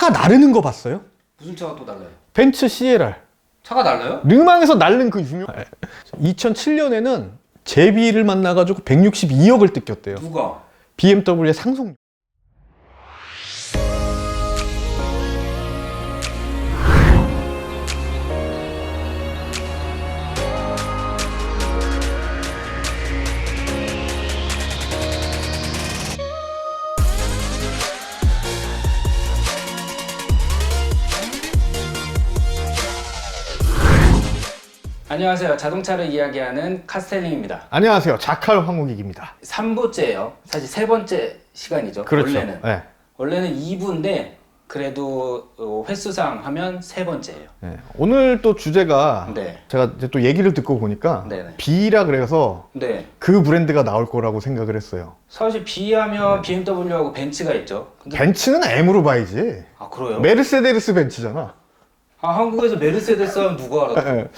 차가 나르는 거 봤어요? 무슨 차가 또 달라요? 벤츠 CLR. 차가 달라요? 르망에서 날른 그 유명. 2007년에는 제비를 만나가지고 162억을 뜯겼대요. 누가? BMW의 상속. 안녕하세요. 자동차를 이야기하는 카스텔링입니다. 안녕하세요. 자칼 황우익입니다. 3부째예요. 사실 세 번째 시간이죠. 그렇죠. 원래는. 네. 원래는 2부인데 그래도 횟수상 하면 세 번째예요. 네. 오늘 또 주제가 네. 제가 이제 또 얘기를 듣고 보니까 네네. B라 그래서 네. 그 브랜드가 나올 거라고 생각을 했어요. 사실 B하면 BMW하고 벤츠가 있죠. 근데... 벤츠는 M으로 봐야지. 아 그래요? 메르세데스 벤츠잖아. 아 한국에서 메르세데스 하면 누가 알아? 네.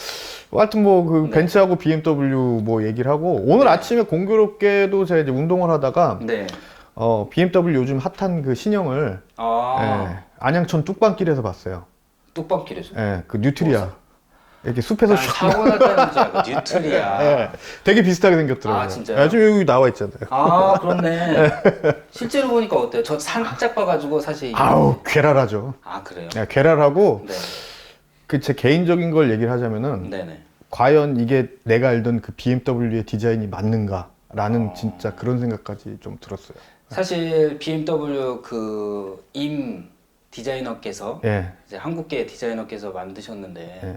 하여튼 뭐 그 네. 벤츠하고 BMW 뭐 얘기를 하고 오늘 네. 아침에 공교롭게도 제가 이제 운동을 하다가 네. BMW 요즘 핫한 그 신형을 안양천 뚝방길에서 봤어요. 뚝방길에서. 그 뉴트리아. 이렇게 숲에서 슉. 사고 났다는 줄 알고 뉴트리아. 네. 되게 비슷하게 생겼더라고요. 아, 진짜요? 지금 여기 나와 있잖아요. 아 그렇네. 실제로 보니까 어때요? 저 살짝 봐가지고 사실. 아우 괴랄하죠. 아 그래요? 네, 괴랄하고 네. 그 제 개인적인 걸 얘기를 하자면은 네네. 과연 이게 내가 알던 그 BMW의 디자인이 맞는가라는 진짜 그런 생각까지 좀 들었어요. 사실 BMW 그 임 디자이너께서 예. 이제 한국계 디자이너께서 만드셨는데 예.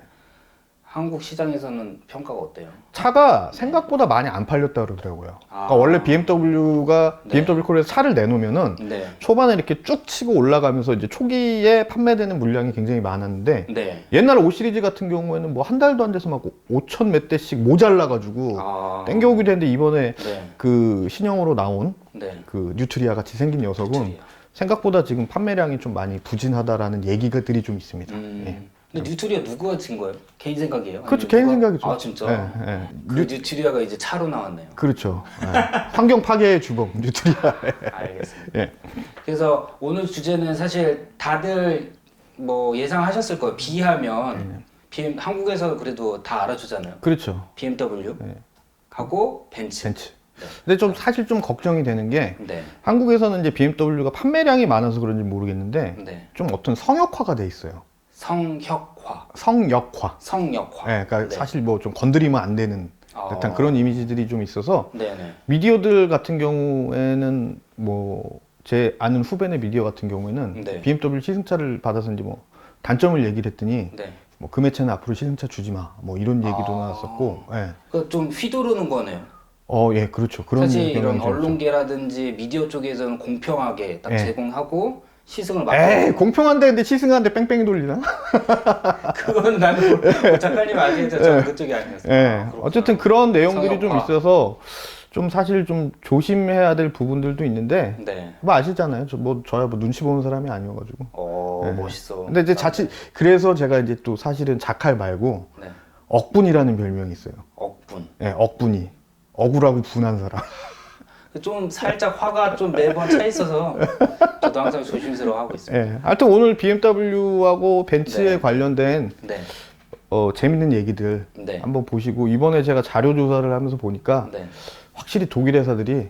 한국 시장에서는 평가가 어때요? 차가 생각보다 많이 안 팔렸다 그러더라고요. 그러니까 원래 BMW가 네. BMW 코리아에서 차를 내놓으면은 네. 초반에 이렇게 쭉 치고 올라가면서 이제 초기에 판매되는 물량이 굉장히 많았는데 네. 옛날 5 시리즈 같은 경우에는 뭐 한 달도 안 돼서 막 5천 몇 대씩 모자라가지고 땡겨오기도 했는데 이번에 네. 그 신형으로 나온 네. 그 뉴트리아 같이 생긴 녀석은 뉴트리아. 생각보다 지금 판매량이 좀 많이 부진하다라는 얘기들이 좀 있습니다. 예. 근데 뉴트리아 누구가 진 거예요? 개인 생각이에요? 그렇죠. 아니면 개인 누가? 생각이죠. 아 진짜? 예, 예. 그 뉴트리아가 이제 차로 나왔네요. 그렇죠. 예. 환경 파괴의 주범 뉴트리아. 알겠습니다. 예. 그래서 오늘 주제는 사실 다들 뭐 예상하셨을 거예요. B하면 한국에서 그래도 다 알아주잖아요. 그렇죠. BMW 하고 벤츠. 벤츠. 근데 좀 사실 좀 걱정이 되는 게 네. 한국에서는 이제 BMW가 판매량이 많아서 그런지 모르겠는데 네. 좀 어떤 성역화가 돼 있어요. 성역화. 성역화. 성역화. 예, 그러니까 네. 사실 뭐 좀 건드리면 안 되는 듯한 그런 이미지들이 좀 있어서 네네. 미디어들 같은 경우에는 뭐 제 아는 후배네 미디어 같은 경우에는 네. BMW 시승차를 받아서 이제 뭐 단점을 얘기를 했더니 네. 뭐 그 매체는 앞으로 시승차 주지 마. 뭐 이런 얘기도 나왔었고. 예. 그 좀 휘두르는 거네요. 예, 그렇죠. 그런 사실 이런 경향이 좀 있죠. 언론계라든지 미디어 쪽에서는 공평하게 딱 예. 제공하고 시승을 맡고. 에이, 공평한데 근데 시승하는데 뺑뺑이 돌리나? 그건 나는 작가님 아시겠죠? 저는 그쪽이 아니었어요. 예. 아, 그렇구나. 어쨌든 그런 내용들이 좀 성역화. 있어서 좀 사실 좀 조심해야 될 부분들도 있는데 네. 뭐 아시잖아요. 저야 뭐 눈치 보는 사람이 아니어가지고. 네. 멋있어. 근데 이제 그래서 제가 이제 또 사실은 자칼 말고 네. 억분이라는 별명이 있어요. 억분. 예, 억분이. 억울하고 분한 사람. 좀 살짝 화가 좀 매번 차 있어서 저도 항상 조심스러워 하고 있습니다. 예. 하여튼 오늘 BMW하고 벤츠에 네. 관련된 네. 재밌는 얘기들 네. 한번 보시고 이번에 제가 자료 조사를 하면서 보니까 네. 확실히 독일 회사들이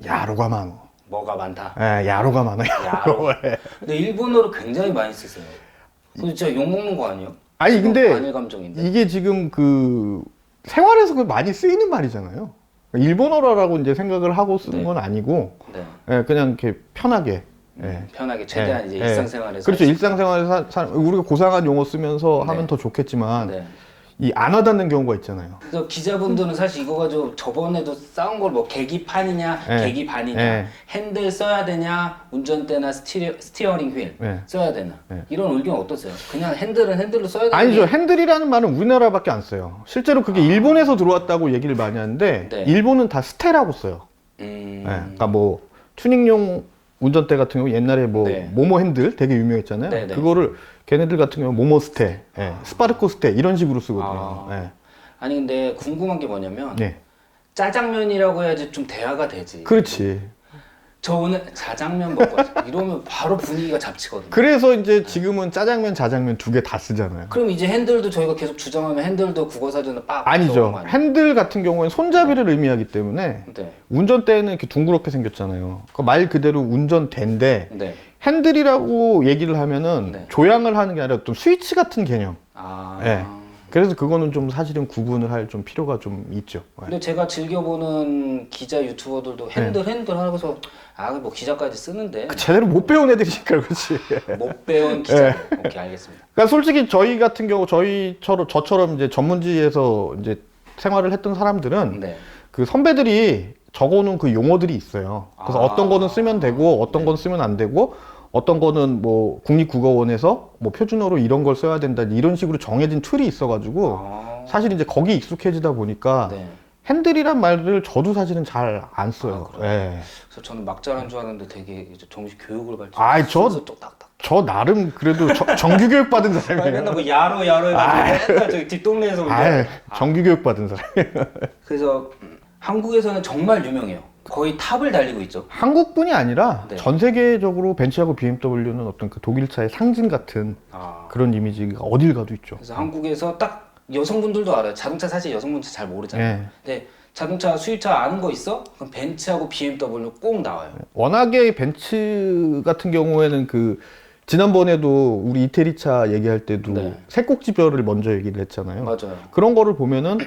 야로가 많어. 뭐가 많다. 예, 야로가 많아. 야로. 근데 일본어를 굉장히 많이 쓰세요. 근데 진짜 욕먹는 거 아니에요? 아니 근데 반일 감정인데. 이게 지금 그 생활에서 많이 쓰이는 말이잖아요. 일본어라고 이제 생각을 하고 쓰는 네. 건 아니고 네. 예, 그냥 이렇게 편하게. 예. 편하게 최대한 예, 이제 예. 일상생활에서. 그렇죠. 일상생활에서 우리가 고상한 용어 쓰면서 네. 하면 더 좋겠지만 네. 이 안 와닿는 경우가 있잖아요. 그래서 기자분들은 사실 이거 가지고 저번에도 싸운 걸 뭐 계기판이냐 네. 계기반이냐 네. 핸들 써야 되냐 운전대나 스티어링 휠 네. 써야 되나 네. 이런 의견 어떠세요? 그냥 핸들은 핸들로 써야 되나? 아니죠. 핸들이라는 말은 우리나라밖에 안 써요. 실제로 그게 일본에서 들어왔다고 얘기를 많이 하는데 네. 일본은 다 스테라고 써요. 예, 그러니까 뭐 튜닝용 운전대 같은 경우 옛날에 뭐 네. 모모 핸들 되게 유명했잖아요. 네, 네. 그거를 걔네들 같은 경우 모모 스테, 스파르코 스테 이런 식으로 쓰거든요. 예. 아니 근데 궁금한 게 뭐냐면 네. 짜장면이라고 해야지 좀 대화가 되지. 그렇지. 저 오늘 자장면 먹고 왔어요. 이러면 바로 분위기가 잡치거든요. 그래서 이제 지금은 짜장면, 자장면 두 개 다 쓰잖아요. 그럼 이제 핸들도 저희가 계속 주장하면 핸들도 국어사전에 빡 아니죠. 들어오는 거 아니에요? 핸들 같은 경우에는 손잡이를 의미하기 때문에 네. 운전대는 이렇게 둥그렇게 생겼잖아요. 그 말 그대로 운전대인데 네. 핸들이라고 얘기를 하면은 네. 조향을 하는 게 아니라 좀 스위치 같은 개념. 아. 네. 그래서 그거는 좀 사실은 구분을 할 좀 필요가 좀 있죠. 네. 근데 제가 즐겨보는 기자 유튜버들도 핸들 하고서 뭐 기자까지 쓰는데 제대로 못 배운 애들이니까 그렇지. 못 배운 기자. 오케이, 알겠습니다. 그러니까 솔직히 저희 같은 경우 저처럼 이제 전문지에서 이제 생활을 했던 사람들은 네. 그 선배들이 적어놓은 그 용어들이 있어요. 그래서 어떤 거는 쓰면 되고 어떤 건 쓰면 안 되고 어떤 거는 뭐 국립국어원에서 뭐 표준어로 이런 걸 써야 된다 이런 식으로 정해진 틀이 있어가지고 사실 이제 거기에 익숙해지다 보니까 네. 핸들이란 말을 저도 사실은 잘 안 써요. 아, 그래요? 예. 그래서 저는 막잘한 줄 알았는데 되게 이제 정식 교육을 받죠. 아이, 딱딱. 저 나름 그래도 정규교육 받은 사람이에요. 맨날 뭐 야로 해가지고 맨날 저기 뒷동네에서 운전해. 정규교육 받은 사람. 그래서 한국에서는 정말 유명해요. 거의 탑을 달리고 있죠. 한국뿐이 아니라 네. 전 세계적으로 벤츠하고 BMW는 어떤 그 독일차의 상징 같은 그런 이미지가 어딜 가도 있죠. 그래서 한국에서 딱 여성분들도 알아요. 자동차 사실 여성분들 잘 모르잖아요. 네. 근데 자동차 수입차 아는 거 있어? 그럼 벤츠하고 BMW 꼭 나와요. 워낙에 벤츠 같은 경우에는 그 지난번에도 우리 이태리차 얘기할 때도 네. 새꼭지별을 먼저 얘기를 했잖아요. 맞아요. 그런 거를 보면은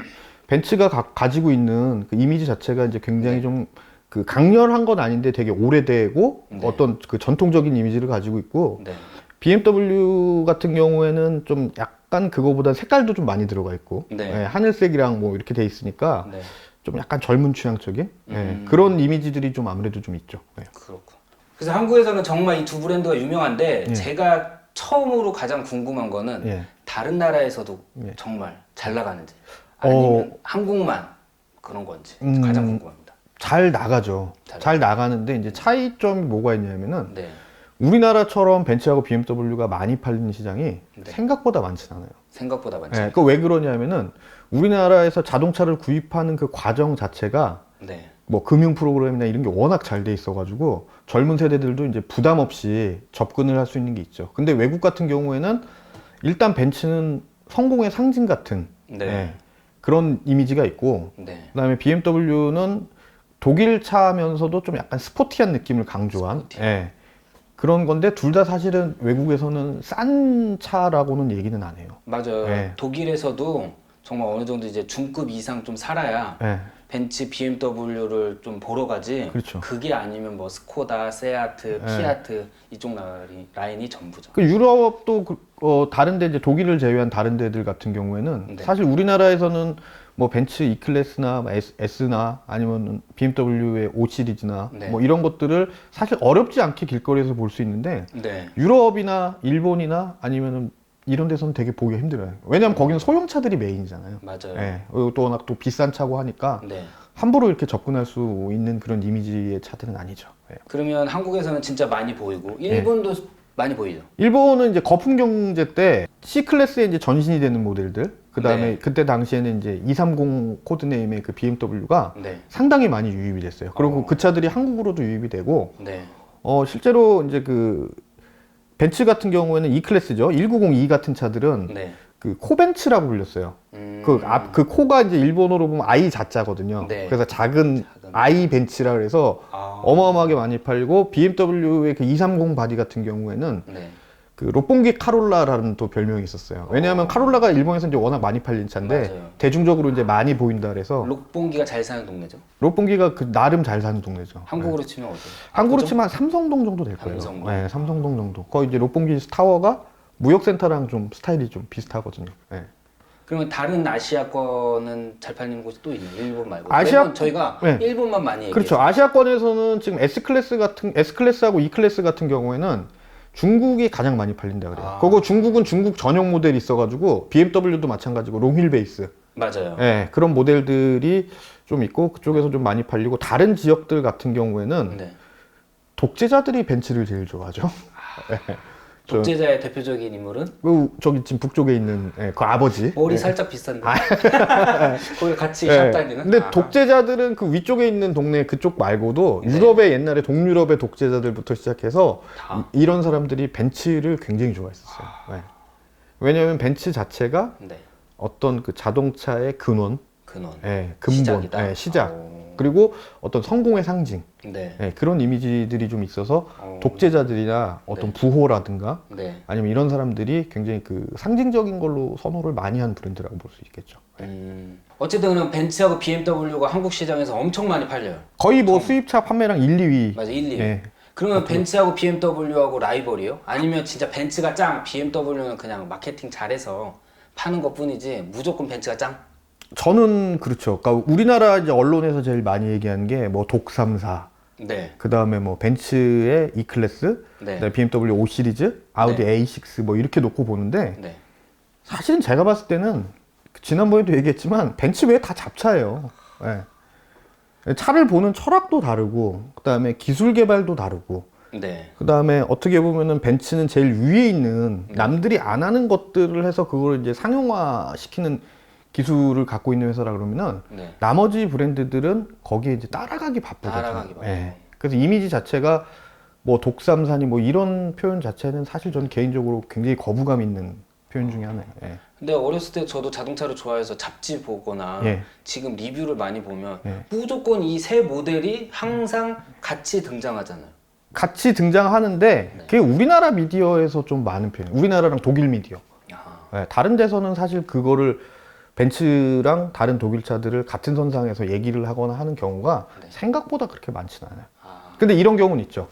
벤츠가 가지고 있는 그 이미지 자체가 이제 굉장히 네. 좀 그 강렬한 건 아닌데 되게 오래되고 네. 어떤 그 전통적인 이미지를 가지고 있고 네. BMW 같은 경우에는 좀 약간 그거보다 색깔도 좀 많이 들어가 있고 네. 예, 하늘색이랑 뭐 이렇게 돼 있으니까 네. 좀 약간 젊은 취향적인 예, 음. 그런 이미지들이 좀 아무래도 좀 있죠. 예. 그렇고. 그래서 한국에서는 정말 이 두 브랜드가 유명한데 예. 제가 처음으로 가장 궁금한 거는 예. 다른 나라에서도 예. 정말 잘 나가는지 아니면 한국만 그런 건지 가장 궁금합니다. 잘 나가죠. 잘 잘 나가는데 이제 차이점이 뭐가 있냐면은 네. 우리나라처럼 벤츠하고 BMW가 많이 팔리는 시장이 네. 생각보다 많진 않아요. 생각보다 많지. 예, 그왜 그러냐면은 우리나라에서 자동차를 구입하는 그 과정 자체가 네. 뭐 금융 프로그램이나 이런 게 워낙 잘 돼 있어가지고 젊은 세대들도 이제 부담 없이 접근을 할 수 있는 게 있죠. 근데 외국 같은 경우에는 일단 벤츠는 성공의 상징 같은 네. 예, 그런 이미지가 있고 네. 그다음에 BMW는 독일 차면서도 좀 약간 스포티한 느낌을 강조한 예, 그런 건데 둘 다 사실은 외국에서는 싼 차라고는 얘기는 안 해요. 맞아요. 네. 독일에서도 정말 어느 정도 이제 중급 이상 좀 살아야 예, 벤츠, BMW를 좀 보러 가지. 그렇죠. 그게 아니면 뭐 스코다, 세아트, 네. 피아트 이쪽 라인이 전부죠. 그 유럽도 다른데 이제 독일을 제외한 다른 데들 같은 경우에는 네. 사실 우리나라에서는 뭐 벤츠 E 클래스나 S나 아니면 BMW의 5 시리즈나 네. 뭐 이런 것들을 사실 어렵지 않게 길거리에서 볼 수 있는데 네. 유럽이나 일본이나 아니면은 이런 데서는 되게 보기가 힘들어요. 왜냐면 거기는 소형차들이 메인이잖아요. 맞아요. 예, 또 워낙 또 비싼 차고 하니까 네. 함부로 이렇게 접근할 수 있는 그런 이미지의 차들은 아니죠. 예. 그러면 한국에서는 진짜 많이 보이고 일본도 많이 보이죠. 일본은 이제 거품 경제 때 C 클래스에 이제 전신이 되는 모델들, 그 다음에 네. 그때 당시에는 이제 230 코드네임의 그 BMW가 네. 상당히 많이 유입이 됐어요. 그리고 그 차들이 한국으로도 유입이 되고, 네. 실제로 이제 그 벤츠 같은 경우에는 E 클래스죠. 190E 같은 차들은 네. 그 코벤츠라고 불렸어요. 그 코가 이제 일본어로 보면 I 자자거든요. 네. 그래서 작은 I 벤츠라 그래서 아. 어마어마하게 많이 팔고 BMW의 그 230 바디 같은 경우에는 네. 그 롯봉기 카롤라라는 또 별명이 있었어요. 왜냐하면 카롤라가 일본에서 이제 워낙 많이 팔린 차인데 맞아요. 대중적으로 이제 많이 보인다 그래서 록봉기가 잘 사는 동네죠. 롯봉기가 그 나름 잘 사는 동네죠. 한국으로 치면 어디요? 한국으로 치면 한 삼성동 정도 될 거예요. 삼성동. 네, 삼성동 정도. 거의 이제 롯봉기 타워가 무역센터랑 좀 스타일이 좀 비슷하거든요. 네. 그러면 다른 아시아권은 잘 팔리는 곳이 또 있나요? 일본 말고. 아시아- 매번 저희가 네. 일본만 많이 얘기해요. 그렇죠. 아시아권에서는 지금 S 클래스하고 E 클래스 같은 경우에는 중국이 가장 많이 팔린다 그래요. 아. 그거 중국은 중국 전용 모델이 있어가지고 BMW도 마찬가지고 롱휠 베이스. 맞아요. 네, 그런 모델들이 좀 있고 그쪽에서 좀 많이 팔리고 다른 지역들 같은 경우에는 네. 독재자들이 벤츠를 제일 좋아하죠. 네. 독재자의 대표적인 인물은 저기 지금 북쪽에 있는 그 아버지. 머리 예. 살짝 비싼데 거기 같이 예. 샵 다니는. 근데 아하. 독재자들은 그 위쪽에 있는 동네 그쪽 말고도 네. 유럽의 옛날에 동유럽의 독재자들부터 시작해서 다. 이런 사람들이 벤츠를 굉장히 좋아했었어요. 예. 왜냐하면 벤츠 자체가 네. 어떤 그 자동차의 근원, 근원. 근본, 시작이다. 시작. 오. 그리고 어떤 성공의 상징, 네. 그런 이미지들이 좀 있어서 어. 독재자들이나 어떤 네. 부호라든가 네. 아니면 이런 사람들이 굉장히 그 상징적인 걸로 선호를 많이 한 브랜드라고 볼 수 있겠죠. 어쨌든 그럼 벤츠하고 BMW가 한국 시장에서 엄청 많이 팔려요. 거의 뭐 수입차 판매량 1, 2위. 맞아, 1, 2위. 예. 그러면 벤츠하고 BMW하고 라이벌이요? 아니면 진짜 벤츠가 짱, BMW는 그냥 마케팅 잘해서 파는 것 뿐이지 무조건 벤츠가 짱? 저는 그렇죠. 그러니까 우리나라 이제 언론에서 제일 많이 얘기하는 게 뭐 독3사, 네. 그 다음에 뭐 벤츠의 E 클래스, 네. 그다음에 BMW 5 시리즈, 아우디 A6 뭐 이렇게 놓고 보는데 네. 사실은 제가 봤을 때는 지난번에도 얘기했지만 벤츠 외에 다 잡차예요. 예. 차를 보는 철학도 다르고, 그 다음에 기술 개발도 다르고, 네. 그 다음에 어떻게 보면은 벤츠는 제일 위에 있는 남들이 안 하는 것들을 해서 그걸 이제 상용화 시키는 기술을 갖고 있는 회사라 그러면은 네. 나머지 브랜드들은 거기에 이제 따라가기 바쁘거든요. 따라가기 바쁘고. 예. 그래서 이미지 자체가 뭐 독삼사니 뭐 이런 표현 자체는 사실 저는 개인적으로 굉장히 거부감 있는 표현 중에 하나예요. 예. 근데 어렸을 때 저도 자동차를 좋아해서 잡지 보거나 예. 지금 리뷰를 많이 보면 예. 무조건 이 새 모델이 항상 같이 등장하잖아요. 같이 등장하는데 그게 우리나라 미디어에서 좀 많은 편이에요. 우리나라랑 독일 미디어. 아, 예, 다른 데서는 사실 그거를 벤츠랑 다른 독일 차들을 같은 선상에서 얘기를 하거나 하는 경우가 네. 생각보다 그렇게 많지는 않아요. 아, 근데 이런 경우는 있죠.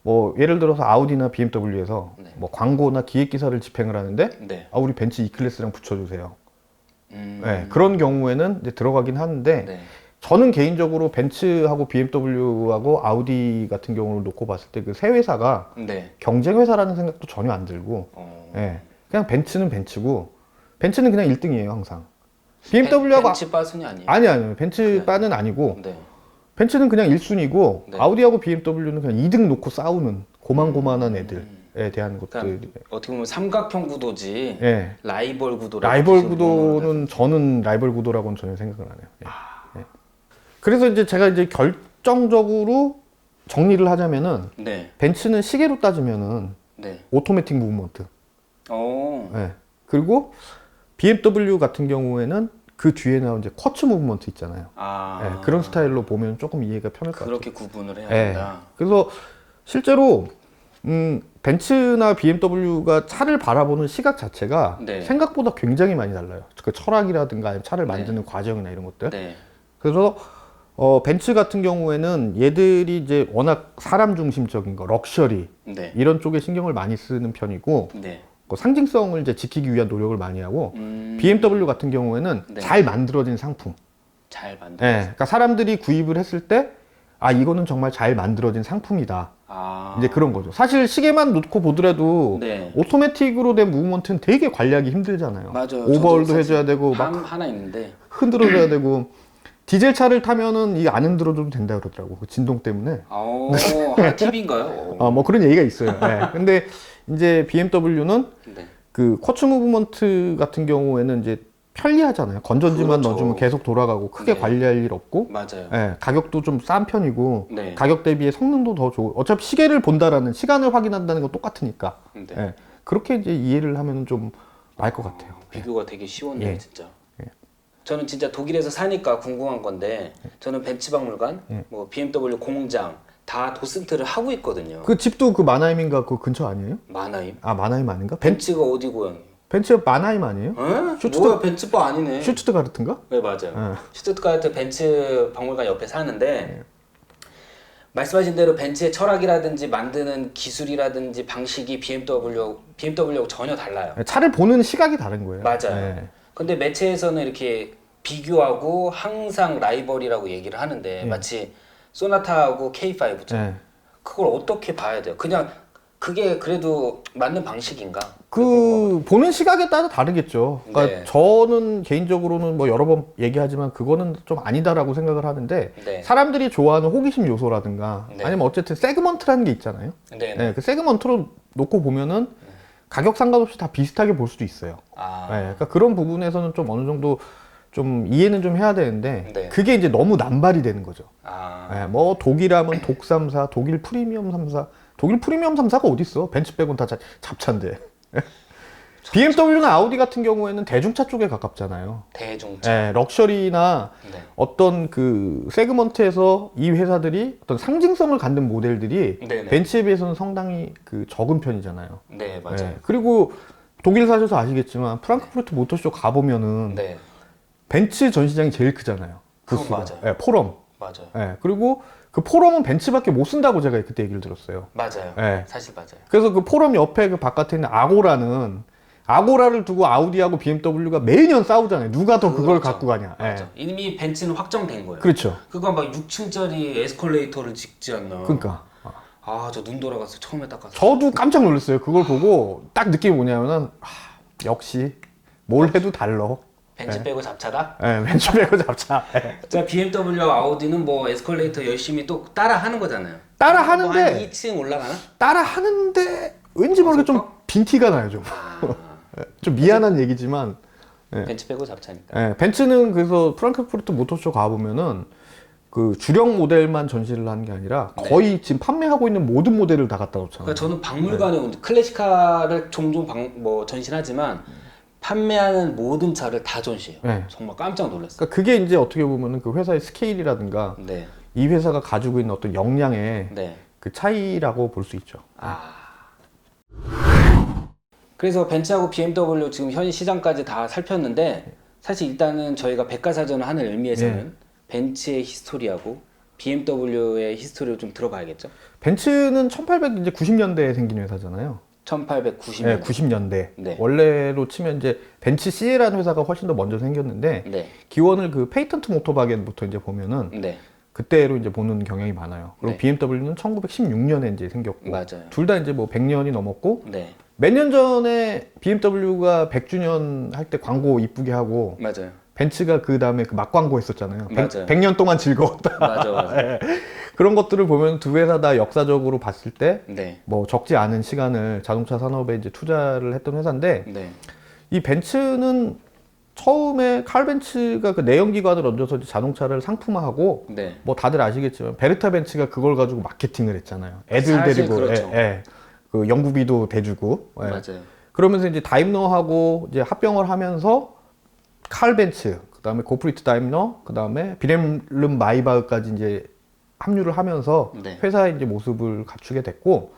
뭐 예를 들어서 아우디나 BMW에서 네. 뭐 광고나 기획 기사를 집행을 하는데 네. 우리 벤츠 E 클래스랑 붙여주세요. 음, 그런 경우에는 이제 들어가긴 하는데 네. 저는 개인적으로 벤츠하고 BMW하고 아우디 같은 경우를 놓고 봤을 때 그 세 회사가 네. 경쟁 회사라는 생각도 전혀 안 들고 그냥 벤츠는 벤츠고 벤츠는 그냥 1등이에요 항상. BMW하고 벤츠 빠순이 아니에요? 아니요 벤츠 바는 아니고 네. 벤츠는 그냥 1순위고 네. 아우디하고 BMW는 그냥 2등 놓고 싸우는 고만고만한 애들에 대한 것들. 그러니까 어떻게 보면 삼각형 구도지 예. 라이벌 구도라고 라이벌 무슨 구도는 구도는 저는 라이벌 구도라고는 전혀 생각을 안 해요. 예. 그래서 이제 제가 이제 결정적으로 정리를 하자면은 네. 벤츠는 시계로 따지면은 네. 오토매틱 무브먼트. 어. 예. 그리고 BMW 같은 경우에는 그 뒤에 나온 이제 쿼츠 무브먼트 있잖아요. 아. 예, 그런 스타일로 보면 조금 이해가 편할 것 같아요. 그렇게 구분을 해야 예. 된다. 그래서 실제로 벤츠나 BMW가 차를 바라보는 시각 자체가 네. 생각보다 굉장히 많이 달라요. 그 철학이라든가 아니면 차를 만드는 과정이나 이런 것들. 네. 그래서 벤츠 같은 경우에는 얘들이 이제 워낙 사람 중심적인 거, 럭셔리 네. 이런 쪽에 신경을 많이 쓰는 편이고 네. 그 상징성을 이제 지키기 위한 노력을 많이 하고 BMW 같은 경우에는 네. 잘 만들어진 상품. 잘 만들. 예, 그러니까 사람들이 구입을 했을 때 이거는 정말 잘 만들어진 상품이다. 아. 이제 그런 거죠. 사실 시계만 놓고 보더라도 네. 오토매틱으로 된 무브먼트는 되게 관리하기 힘들잖아요. 맞아요. 오버홀도 저도 해줘야 되고 막 하나 있는데. 흔들어줘야 되고 디젤 차를 타면은 이게 안 흔들어줘도 된다 그러더라고. 그 진동 때문에. 팁인가요? 뭐 그런 얘기가 있어요. 예. 근데 이제 BMW는 네. 그 쿼츠 무브먼트 같은 경우에는 이제 편리하잖아요. 건전지만 그렇죠. 넣어주면 계속 돌아가고 크게 네. 관리할 일 없고 맞아요. 가격도 좀 싼 편이고 네. 가격 대비에 성능도 더 좋고 어차피 시계를 본다라는 시간을 확인한다는 건 똑같으니까 네. 그렇게 이제 이해를 하면 좀 나을 것 같아요. 비교가 되게 쉬웠네요, 예. 진짜. 저는 진짜 독일에서 사니까 궁금한 건데 저는 벤츠 박물관, 뭐 BMW 공장 다 도슨트를 하고 있거든요. 그 집도 그 마나임인가 그 근처 아니에요? 마나임? 마나임 아닌가? 벤츠가 어디 고향이에요? 벤츠 마나임 아니에요? 뭐야 벤츠바 아니네. 슈투트가르트인가? 네 맞아요. 슈투트가르트 벤츠 박물관 옆에 사는데 말씀하신 대로 벤츠의 철학이라든지 만드는 기술이라든지 방식이 BMW하고 전혀 달라요. 차를 보는 시각이 다른 거예요. 맞아요. 근데 매체에서는 이렇게 비교하고 항상 라이벌이라고 얘기를 하는데 마치 소나타하고 K5죠. 그걸 어떻게 봐야 돼요? 그냥 그게 그래도 맞는 방식인가? 그 보는 시각에 따라 다르겠죠. 그러니까 네. 저는 개인적으로는 뭐 여러 번 얘기하지만 그거는 좀 아니다라고 생각을 하는데 네. 사람들이 좋아하는 호기심 요소라든가 네. 아니면 어쨌든 세그먼트라는 게 있잖아요. 네. 그 세그먼트로 놓고 보면은 가격 상관없이 다 비슷하게 볼 수도 있어요. 아, 네, 그러니까 그런 부분에서는 좀 어느 정도 좀 이해는 좀 해야 되는데 네. 그게 이제 너무 남발이 되는 거죠. 아, 네, 뭐 독일하면 독 3사, 독일 프리미엄 3사, 독일 프리미엄 3사가 어디 있어? 벤츠 빼고는 다 잡차인데. BMW나 아우디 같은 경우에는 대중차 쪽에 가깝잖아요. 대중차. 네, 럭셔리나 네. 어떤 그 세그먼트에서 이 회사들이 어떤 상징성을 갖는 모델들이 네네. 벤츠에 비해서는 상당히 그 적은 편이잖아요. 네, 맞아요. 네, 그리고 독일 사셔서 아시겠지만 프랑크푸르트 모터쇼 가보면은 네, 벤츠 전시장이 제일 크잖아요. 그건 부스가. 맞아요. 네, 포럼. 맞아요. 네, 그리고 그 포럼은 벤츠밖에 못 쓴다고 제가 그때 얘기를 들었어요. 맞아요. 네. 사실 맞아요. 그래서 그 포럼 옆에 그 바깥에 있는 아고라를 두고 아우디하고 BMW가 매년 싸우잖아요. 누가 더 그걸 그렇죠. 갖고 가냐. 예. 맞아. 이미 벤츠는 확정된 거예요. 그렇죠. 그거 막 6층짜리 에스컬레이터를 짓지 않나. 그러니까 아, 저 눈 돌아갔어. 처음에 딱 갔어. 저도 깜짝 놀랐어요. 그걸 보고 딱 느낌이 뭐냐면은 역시 뭘 해도 달러. 벤츠 네. 빼고 잡차다? 예, 벤츠 빼고 잡차. 예. 자, BMW, 아우디는 뭐 에스컬레이터 열심히 또 따라 하는 거잖아요. 따라 뭐 하는데 한 2층 올라가나? 따라 하는데 왠지 모르게 좀 빈티가 나요 좀. 좀 미안한 얘기지만 네. 벤츠 빼고 잡차니까. 예, 벤츠는 그래서 프랑크푸르트 모터쇼 가보면은 그 주력 모델만 전시를 하는 게 아니라 거의 지금 판매하고 있는 모든 모델을 다 갖다 놓잖아요. 그러니까 저는 박물관에 온 클래식카를 종종 뭐 전시하지만 판매하는 모든 차를 다 전시해요. 네. 정말 깜짝 놀랐어요. 그러니까 그게 이제 어떻게 보면은 그 회사의 스케일이라든가 네, 이 회사가 가지고 있는 어떤 역량의 네. 그 차이라고 볼 수 있죠. 아. 그래서 벤츠하고 BMW 지금 현 시장까지 다 살폈는데 사실 일단은 저희가 백과사전을 하는 의미에서는 벤츠의 히스토리하고 BMW의 히스토리를 좀 들어봐야겠죠. 벤츠는 1890년대에 생긴 회사잖아요. 1890년. 네, 90년대. 네. 원래로 치면 이제 벤츠 C라는 회사가 훨씬 더 먼저 생겼는데 네, 기원을 그 페이턴트 모터바겐부터 이제 보면은 네, 그때로 이제 보는 경향이 많아요. 그리고 네. BMW는 1916년에 이제 생겼고 맞아요. 둘 다 이제 뭐 100년이 넘었고 네, 몇 년 전에 BMW가 100주년 할 때 광고 이쁘게 하고 맞아요. 벤츠가 그 다음에 그 막광고 했었잖아요. 맞아요. 100년 동안 즐거웠다. 맞아. 예. 그런 것들을 보면 두 회사 다 역사적으로 봤을 때 네, 뭐 적지 않은 시간을 자동차 산업에 이제 투자를 했던 회사인데 네, 이 벤츠는 처음에 칼 벤츠가 그 내연기관을 얹어서 이제 자동차를 상품화하고 네. 뭐 다들 아시겠지만 베르타 벤츠가 그걸 가지고 마케팅을 했잖아요. 애들 사실 데리고 그렇죠. 그 연구비도 대주고 예. 맞아요. 그러면서 이제 다임러하고 이제 합병을 하면서 칼 벤츠, 그다음에 고프리트 다임러, 그다음에 비렘름 마이바흐까지 이제 합류를 하면서 네. 회사의 이제 모습을 갖추게 됐고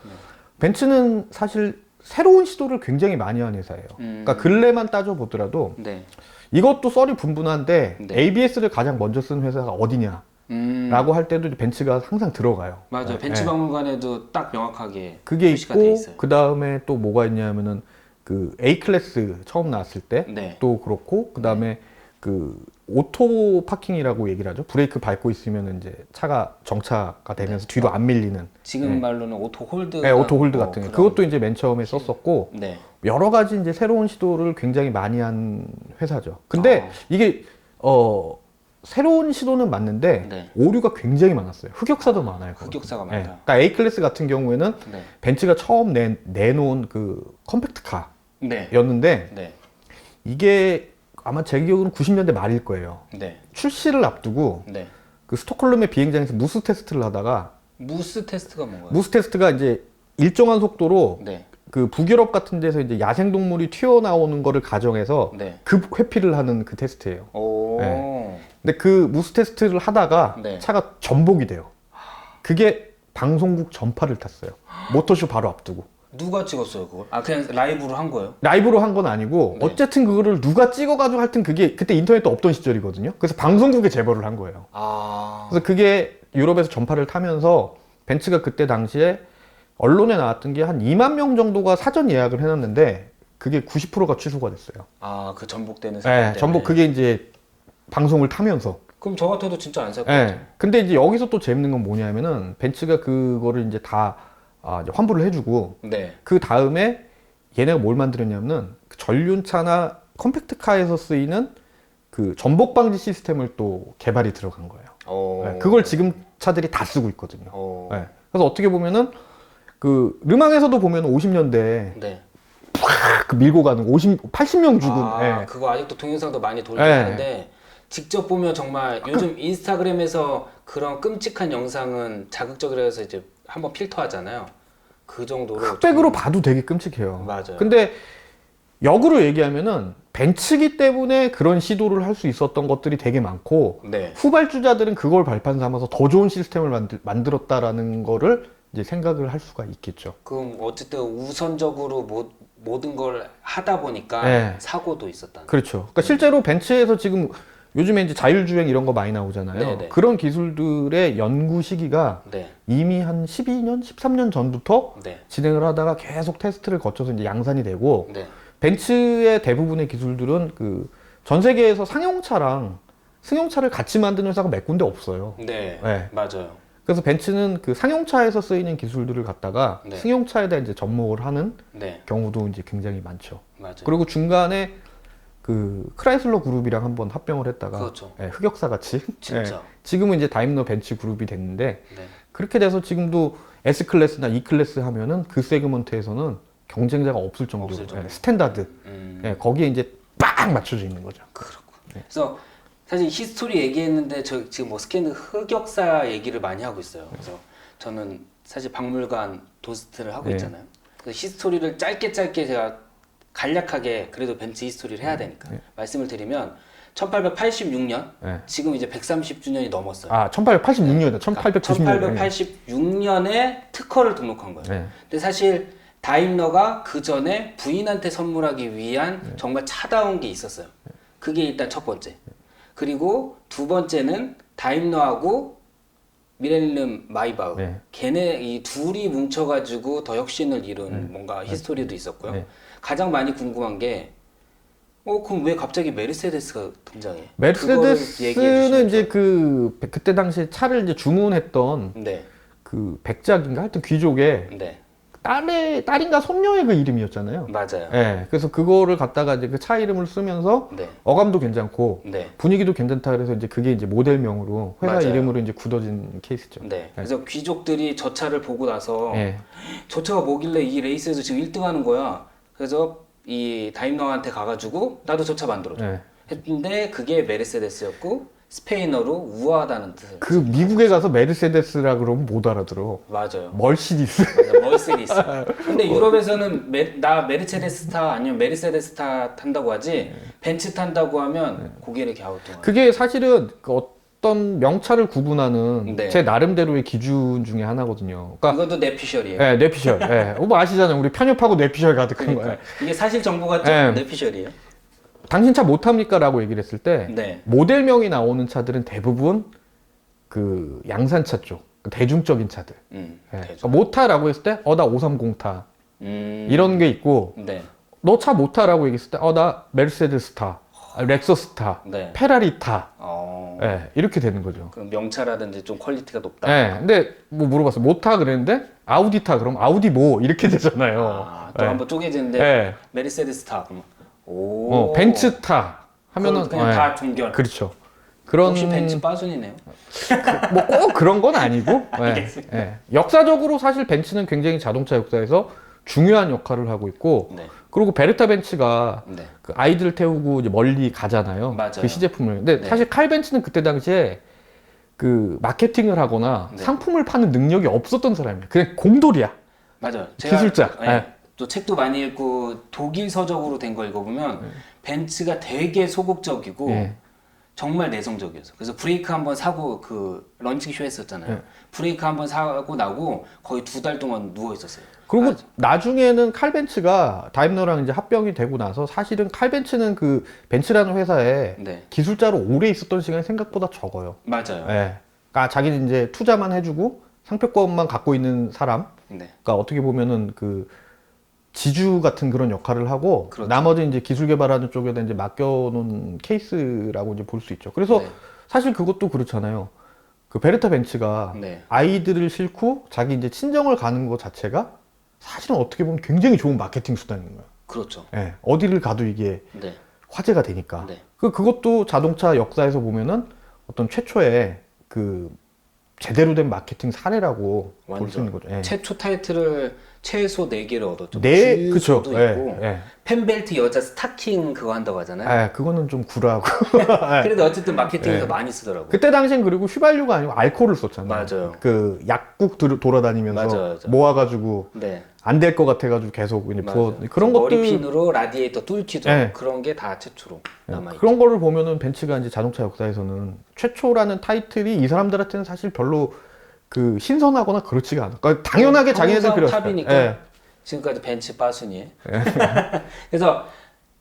벤츠는 사실 새로운 시도를 굉장히 많이 한 회사예요. 그러니까 근래만 따져 보더라도 네. 이것도 썰이 분분한데 네. ABS를 가장 먼저 쓴 회사가 어디냐라고 할 때도 벤츠가 항상 들어가요. 맞아요. 네. 벤츠 박물관에도 딱 명확하게 그게 표시가 돼 있고 있어요. 그 다음에 또 뭐가 있냐면은 그 A 클래스 처음 나왔을 때 네. 또 그렇고 그 다음에 그 오토 파킹이라고 얘기를 하죠. 브레이크 밟고 있으면 이제 차가 정차가 되면서 뒤로 안 밀리는 지금 말로는 오토 홀드. 네, 오토 홀드 같은 거. 그것도 이제 맨 처음에 썼었고 네. 여러 가지 이제 새로운 시도를 굉장히 많이 한 회사죠. 근데 이게 새로운 시도는 맞는데 네. 오류가 굉장히 많았어요. 흑역사도 많아요. 그것도. 흑역사가 네. 많다. 그러니까 A 클래스 같은 경우에는 네. 벤츠가 처음 내놓은 그 컴팩트카였는데 네. 네. 이게 아마 제 기억으로는 90년대 말일 거예요. 네. 출시를 앞두고 네. 그 스톡홀름의 비행장에서 무스 테스트를 하다가 무스 테스트가 뭔가요? 무스 테스트가 이제 일정한 속도로 네. 그 북유럽 같은 데서 이제 야생동물이 튀어나오는 거를 가정해서 네. 급 회피를 하는 그 테스트예요. 오. 네. 근데 그 무스 테스트를 하다가 네. 차가 전복이 돼요. 그게 방송국 전파를 탔어요. 모터쇼 바로 앞두고. 누가 찍었어요, 그걸? 아, 그냥 라이브로 한 거예요? 라이브로 한 건 아니고 네. 어쨌든 그거를 누가 찍어가지고 하여튼 그게 그때 인터넷도 없던 시절이거든요. 그래서 방송국에 제보를 한 거예요. 아. 그래서 그게 유럽에서 전파를 타면서 벤츠가 그때 당시에 언론에 나왔던 게 한 2만 명 정도가 사전 예약을 해놨는데 그게 90%가 취소가 됐어요. 아, 그 전복되는 사람 네, 때문에. 전부 그게 이제 방송을 타면서. 그럼 저 같아도 진짜 안 살 것 네. 같아요. 근데 이제 여기서 또 재밌는 건 뭐냐면은 벤츠가 그거를 이제 다 이제 환불을 해주고 네. 그 다음에 얘네가 뭘 만들었냐면은 그 전륜차나 컴팩트카에서 쓰이는 그 전복 방지 시스템을 또 개발이 들어간 거예요. 오. 네, 그걸 지금 차들이 다 쓰고 있거든요. 오. 네. 그래서 어떻게 보면은 그 르망에서도 보면 50년대 네. 확 밀고 가는 80명 죽은. 예. 그거 아직도 동영상도 많이 돌고 예. 하는데 직접 보면 정말 요즘 인스타그램에서 그런 끔찍한 영상은 자극적이라서 이제 한번 필터하잖아요. 그 정도로 흑백으로 봐도 되게 끔찍해요. 맞아요. 근데 역으로 얘기하면은 벤츠기 때문에 그런 시도를 할 수 있었던 것들이 되게 많고 네. 후발주자들은 그걸 발판 삼아서 더 좋은 시스템을 만들었다라는 거를 이제 생각을 할 수가 있겠죠. 그럼 어쨌든 우선적으로 모든 걸 하다 보니까 네. 사고도 있었다는. 그렇죠. 그러니까 실제로 벤츠에서 지금 요즘에 이제 자율주행 이런 거 많이 나오잖아요. 네네. 그런 기술들의 연구 시기가 네. 이미 한 12년, 13년 전부터 네. 진행을 하다가 계속 테스트를 거쳐서 이제 양산이 되고 네. 벤츠의 대부분의 기술들은 그 전 세계에서 상용차랑 승용차를 같이 만드는 회사가 몇 군데 없어요. 네. 네. 맞아요. 그래서 벤츠는 그 상용차에서 쓰이는 기술들을 갖다가 네. 승용차에다 이제 접목을 하는 네. 경우도 이제 굉장히 많죠. 맞아요. 그리고 중간에 그 크라이슬러 그룹이랑 한번 합병을 했다가 그렇죠. 예, 흑역사 같이 진짜. 예, 지금은 이제 다임러 벤츠 그룹이 됐는데 네. 그렇게 돼서 지금도 S 클래스나 E 클래스 하면은 그 세그먼트에서는 경쟁자가 없을 정도로 없을 정도. 예, 스탠다드 음. 예, 거기에 이제 빡 맞춰져 있는 거죠. 그래서 사실 히스토리 얘기했는데 저 지금 뭐 스캔드 흑역사 얘기를 많이 하고 있어요. 그래서 저는 사실 박물관 도스트를 하고 네. 있잖아요. 그래서 히스토리를 짧게 제가 간략하게 그래도 benz 히스토리를 해야 되니까 말씀을 드리면 1886년 네. 지금 이제 130주년이 넘었어요. 아 1886년이다. 1890년. 1886년에 특허를 등록한 거예요. 네. 근데 사실 다임러가 그 전에 부인한테 선물하기 위한 정말 차다운 게 있었어요. 그게 일단 첫 번째. 그리고 두 번째는 다임러하고 미렐름 마이바흐. 네. 걔네 이 둘이 뭉쳐가지고 더 혁신을 이룬 뭔가 히스토리도 있었고요. 네. 가장 많이 궁금한 게 그럼 왜 갑자기 메르세데스가 등장해? 그거를 얘기해 메르세데스는 주시면 이제 그때 당시에 차를 이제 주문했던 네, 그 백작인가 하여튼 귀족의 네, 딸인가 손녀의 그 이름이었잖아요. 맞아요. 예, 그래서 그거를 갖다가 이제 그 차 이름을 쓰면서 네, 어감도 괜찮고 네, 분위기도 괜찮다 그래서 이제 그게 이제 모델명으로 회사 맞아요. 이름으로 이제 굳어진 케이스죠. 네. 그래서 귀족들이 저 차를 보고 나서 예. 저 차가 뭐길래 이 레이스에서 지금 1등 하는 거야. 그래서 이 다임러한테 가가지고 나도 저 차 만들어줘. 예. 했는데 그게 메르세데스였고 스페인어로 우아하다는 뜻을. 그 미국에 가서 메르세데스라 그러면 못 알아들어. 맞아요. 멀시디스. 맞아, 머시디스. 근데 유럽에서는 나 메르세데스 타 아니면 메르세데스 타 탄다고 하지 벤츠 탄다고 하면 고개를 갸우뚱하죠. 그게 사실은 그 어떤 명차를 구분하는 네. 제 나름대로의 기준 중에 하나거든요. 그러니까 이것도 뇌피셜이에요. 예, 뇌피셜. 예. 뭐 아시잖아요. 우리 편협하고 뇌피셜 가득한 거예요. 이게 사실 정보 같죠? 네. 뇌피셜이에요. 당신 차 못 탑니까? 라고 얘기를 했을 때 네. 모델명이 나오는 차들은 대부분 그 양산차 쪽, 그 대중적인 차들. 예. 그러니까 못 타라고 했을 때 나 530 타. 이런 게 있고 네. 너 차 못 타라고 얘기했을 때 나 메르세데스 타. 렉서스 타. 네. 페라리 타. 어. 예, 이렇게 되는 거죠. 그 명차라든지 좀 퀄리티가 높다. 예. 근데 뭐 물어봤어요. 못 타 그랬는데 아우디 타. 그럼 아우디 뭐 이렇게 되잖아요. 또 예. 한번 쪼개지는데 예. 메르세데스 타. 그럼 오. 벤츠 타 하면은 그냥 예. 다 종결. 그렇죠. 그런 혹시 벤츠 빠순이네요. 뭐 꼭 그런 건 아니고 예, 예. 역사적으로 사실 벤츠는 굉장히 자동차 역사에서 중요한 역할을 하고 있고 네. 그리고 베르타 벤츠가 네. 그 아이들 태우고 이제 멀리 가잖아요. 맞아요. 그 시제품을. 근데 네. 사실 칼 벤츠는 그때 당시에 그 마케팅을 하거나 네. 상품을 파는 능력이 없었던 사람이에요. 그냥 공돌이야. 맞아요. 기술자. 네. 예. 또 책도 많이 읽고 독일 서적으로 된 거 읽어보면 벤츠가 되게 소극적이고 예. 정말 내성적이었어. 그래서 브레이크 한번 사고 그 런칭 쇼 했었잖아요. 네. 브레이크 한번 사고 나고 거의 2달 동안 누워 있었어요. 그리고 나중에는 칼 벤츠가 다임러랑 이제 합병이 되고 나서 사실은 칼 벤츠는 그 벤츠라는 회사에 네, 기술자로 오래 있었던 시간이 생각보다 적어요. 맞아요. 예. 그러니까 자기는 이제 투자만 해주고 상표권만 갖고 있는 사람. 네, 그러니까 어떻게 보면은 그 지주 같은 그런 역할을 하고 그렇죠. 나머지 이제 기술 개발하는 쪽에다 이제 맡겨놓은 케이스라고 이제 볼 수 있죠. 그래서 네. 사실 그것도 그렇잖아요. 그 베르타 벤츠가 네. 아이들을 싣고 자기 이제 친정을 가는 것 자체가 사실은 어떻게 보면 굉장히 좋은 마케팅 수단인 거예요. 그렇죠. 예. 어디를 가도 이게 네, 화제가 되니까. 네. 그것도 자동차 역사에서 보면은 어떤 최초의 그 제대로 된 마케팅 사례라고 볼 수 있는 거죠. 예. 최초 타이틀을 최소 4개를 얻었죠. 네, 그쵸. 주유소도 예, 있고 예. 펜벨트 여자 스타킹 그거 한다고 하잖아요. 아, 그거는 좀 구라고. 그래도 어쨌든 마케팅에서 예. 많이 쓰더라고요. 그때 당시엔 그리고 휘발유가 아니고 알코올을 썼잖아요. 맞아요. 그 약국 돌아다니면서 맞아요. 모아가지고 네. 안 될 것 같아가지고 계속 이제 부어 맞아요. 그런 것들 머리핀으로 라디에이터 뚫기도 네. 그런 게 다 최초로 남아있죠. 그런 거를 보면은 벤츠가 이제 자동차 역사에서는 최초라는 타이틀이 이 사람들한테는 사실 별로 그 신선하거나 그렇지가 않아. 그러니까 당연하게 자기네들 항상 그렸어요. 탑이니까 예. 지금까지 벤츠 빠순이. 그래서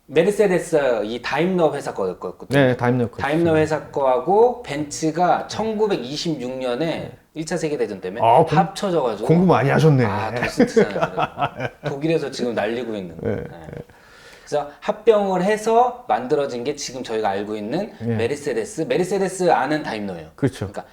메르세데스 이 다임러 회사 거였거든요. 네, 다임러 거. 다임러 회사 거하고 벤츠가 1926년에 1차 세계대전 때문에 아, 공- 합쳐져가지고 공부 많이 하셨네. 아, 도스트잖아요. 독일에서 지금 날리고 있는. 네. 네. 그래서 합병을 해서 만들어진 게 지금 저희가 알고 있는 네. 메르세데스. 메르세데스 아는 다임러예요. 그렇죠. 그러니까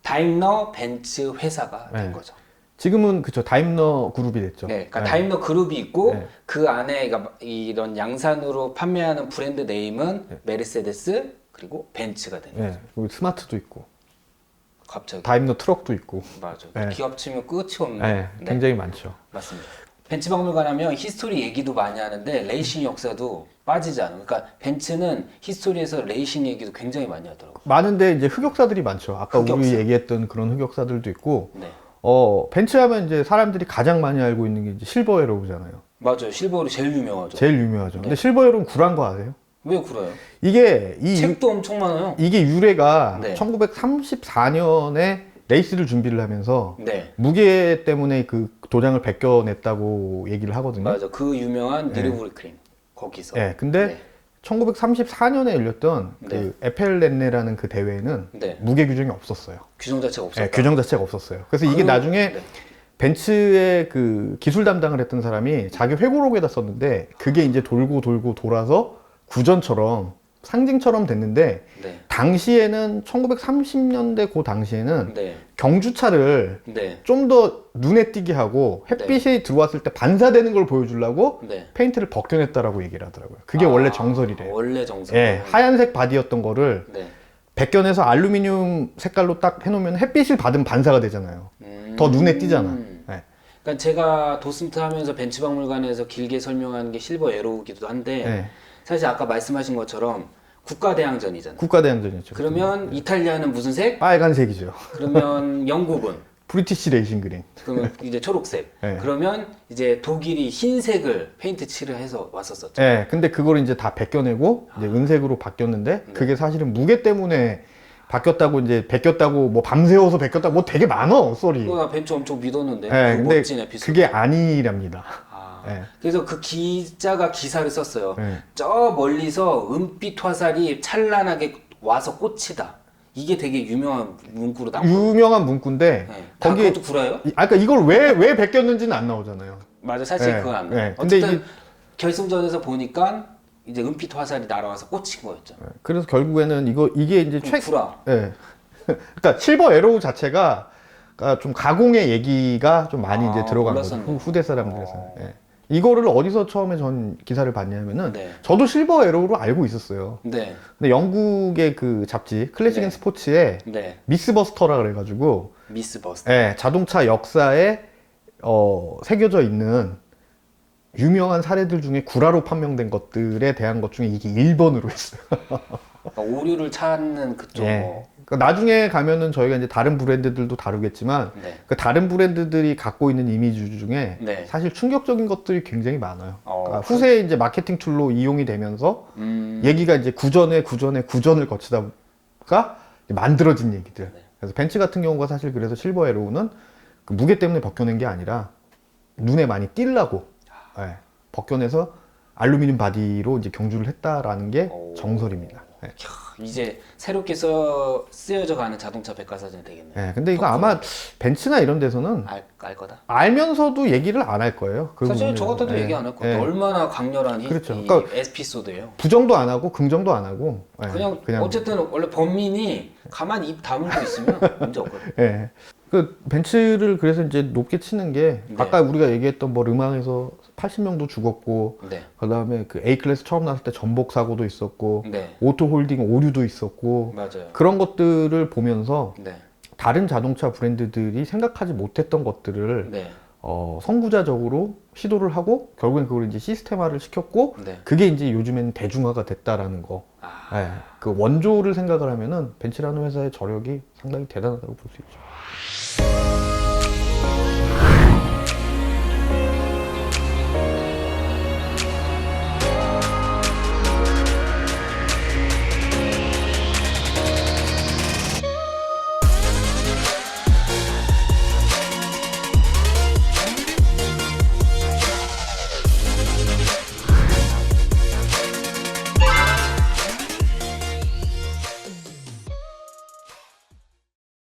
다임러 벤츠 회사가 된 네. 거죠. 지금은 그쵸 다임러 그룹이 됐죠. 네, 그러니까 네. 다임러 그룹이 있고 네. 그 안에 그러니까 이런 양산으로 판매하는 브랜드 네임은 메르세데스 그리고 벤츠가 되는 거죠. 네. 그리고 스마트도 있고 갑자기. 다임러 트럭도 있고. 맞아. 네. 기업 치면 끝이 없는. 네, 네. 굉장히 많죠. 맞습니다. 벤츠 박물관 하면 히스토리 얘기도 많이 하는데 레이싱 역사도 빠지지 않아요. 그러니까 벤츠는 히스토리에서 레이싱 얘기도 굉장히 많이 하더라고요. 많은데 이제 흑역사들이 많죠. 아까 우리 흑역사. 얘기했던 그런 흑역사들도 있고. 네. 벤츠 하면 이제 사람들이 가장 많이 알고 있는 게 이제 실버 에로우잖아요. 맞아요. 실버로 제일 유명하죠. 제일 유명하죠. 네. 근데 실버 에로우는 굴한 거 아세요? 왜 그래요? 이게 책도 엄청 많아요. 이게 유래가 네. 1934년에 레이스를 준비를 하면서 네. 무게 때문에 그 도장을 벗겨냈다고 얘기를 하거든요. 맞아. 그 유명한 네. 니르부르크림 거기서. 네, 근데 네. 1934년에 열렸던 네. 그 에펠렌네라는 그 대회에는 네. 무게 규정이 없었어요. 규정 자체가 없었다. 네, 규정 자체가 없었어요. 그래서 이게 나중에 네. 벤츠의 그 기술 담당을 했던 사람이 자기 회고록에다 썼는데 그게 이제 돌고 돌아서 구전처럼 상징처럼 됐는데 네. 당시에는 1930년대 그 당시에는 네. 경주차를 네. 좀 더 눈에 띄게 하고 햇빛이 들어왔을 때 반사되는 걸 보여주려고 네. 페인트를 벗겨냈다라고 얘기를 하더라고요. 그게 원래 정설이래요. 원래 정설. 예, 하얀색 바디였던 거를 네. 벗겨내서 알루미늄 색깔로 딱 해놓으면 햇빛을 받으면 반사가 되잖아요. 더 눈에 띄잖아. 예. 그러니까 제가 도슨트 하면서 벤츠 박물관에서 길게 설명하는 게 실버 에로우기도 한데 예. 사실 아까 말씀하신 것처럼 국가대항전이잖아요. 국가대항전이었죠. 그러면 이탈리아는 무슨 색? 빨간색이죠. 그러면 영국은 브리티시 레이싱 그린. 그러면 이제 초록색. 네. 그러면 이제 독일이 흰색을 페인트 칠을 해서 왔었었죠. 예, 근데 그걸 이제 다 벗겨내고 이제 은색으로 바뀌었는데 그게 사실은 무게 때문에 바뀌었다고 이제 벗겼다고 뭐 밤새워서 벗겼다고 뭐 되게 많어 썰이. 그거 나 벤츠 엄청 믿었는데. 예, 그 근데 멋진 에피소드. 그게 아니랍니다. 아, 예. 그래서 그 기자가 기사를 썼어요. 예. 저 멀리서 은빛 화살이 찬란하게 와서 꽂히다. 이게 되게 유명한 문구로 나온 거예요. 유명한 문구인데 네. 다 거기에 그것도 구라요? 그러니까 이걸 왜 벗겼는지는 안 나오잖아요. 맞아, 사실 네, 그건 안 네. 나요. 근데 어쨌든 이게- 결승전에서 보니까 이제 은빛 화살이 날아와서 꽂힌 거였죠. 그래서 결국에는 이게 이제 그럼 구라. 예. 그러니까 실버 에로우 자체가 그러니까 좀 가공의 얘기가 좀 많이 이제 들어간 거죠. 몰랐었네. 후대 사람들에서. 예. 이거를 어디서 처음에 전 기사를 봤냐면은 네. 저도 실버 에로우로 알고 있었어요. 네, 근데 영국의 그 잡지 클래식 앤 네. 스포츠에 네. 미스버스터라 그래가지고 미스 버스. 예, 자동차 역사에 새겨져 있는 유명한 사례들 중에 구라로 판명된 것들에 대한 것 중에 이게 1번으로 했어요. 그러니까 오류를 찾는 그쪽. 예. 그러니까 나중에 가면은 저희가 이제 다른 브랜드들도 다루겠지만 네. 그 다른 브랜드들이 갖고 있는 이미지 중에 네. 사실 충격적인 것들이 굉장히 많아요. 그러니까 그- 후세에 이제 마케팅 툴로 이용이 되면서 얘기가 이제 구전을 거치다가 만들어진 얘기들. 네. 그래서 벤츠 같은 경우가 사실 그래서 실버 에로우는 그 무게 때문에 벗겨낸 게 아니라 눈에 많이 띄려고 예, 벗겨내서 알루미늄 바디로 이제 경주를 했다라는 게 오. 정설입니다. 예. 이제 새롭게 쓰여져 가는 자동차 백과사전이 되겠네요. 예, 근데 이거 아마 벤츠나 이런 데서는 알 거다. 알면서도 얘기를 안 할 거예요. 그 사실 부분은. 저 같아도 예, 얘기 안 할 거예요. 예. 얼마나 강렬한 그렇죠. 이 그러니까 에피소드예요. 부정도 안 하고 긍정도 안 하고 예, 그냥 어쨌든 원래 범인이 가만히 입 다물고 있으면 문제 없거든. 예. 그 벤츠를 그래서 이제 높게 치는 게 네. 아까 우리가 얘기했던 뭐 르망에서 80명도 죽었고 네, 그다음에 그 A 클래스 처음 나왔을 때 전복 사고도 있었고 네, 오토 홀딩 오류도 있었고 맞아요. 그런 것들을 보면서 네, 다른 자동차 브랜드들이 생각하지 못했던 것들을 네, 선구자적으로 시도를 하고 결국엔 그걸 이제 시스템화를 시켰고 네. 그게 이제 요즘에는 대중화가 됐다라는 거. 예, 그 원조를 생각을 하면은 벤츠라는 회사의 저력이 상당히 대단하다고 볼 수 있죠.